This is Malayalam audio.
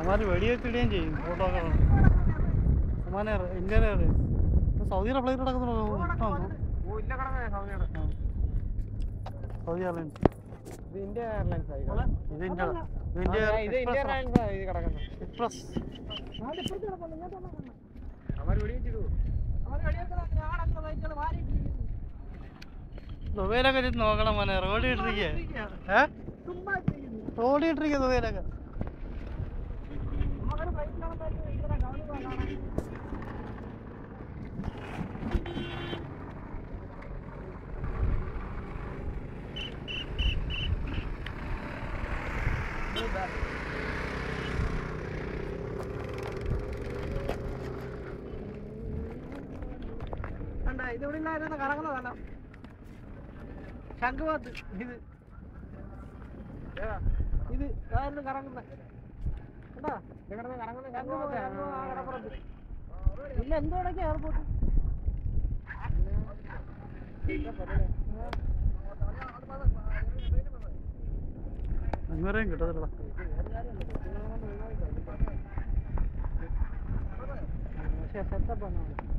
हमारे वीडियो क्लियर चाहिए फोटो का हमारे India Saudi flight Saudi airlines India airlines express ദുബൈയിലൊക്കെ നോക്കണം മോനെ റോഡ് ഇട്ടിരിക്കുക റോഡ് ഇട്ടിരിക്കുക ദുബൈയിലൊക്കെ ഇതിവിടെ ഇല്ലായിരുന്നു കറങ്ങുന്നതല്ല ശംഖുവാത്ത് ഇത് ഇതായിരുന്നു കറങ്ങുന്നത് കേട്ടാ കറങ്ങുന്ന ശംഖുവാത്ത് പിന്നെ എന്തുകൊണ്ടൊക്കെ എയർപോർട്ട് അങ്ങനെയും കിട്ടത്തില്ല പക്ഷെ സെറ്റപ്പ് ആണ്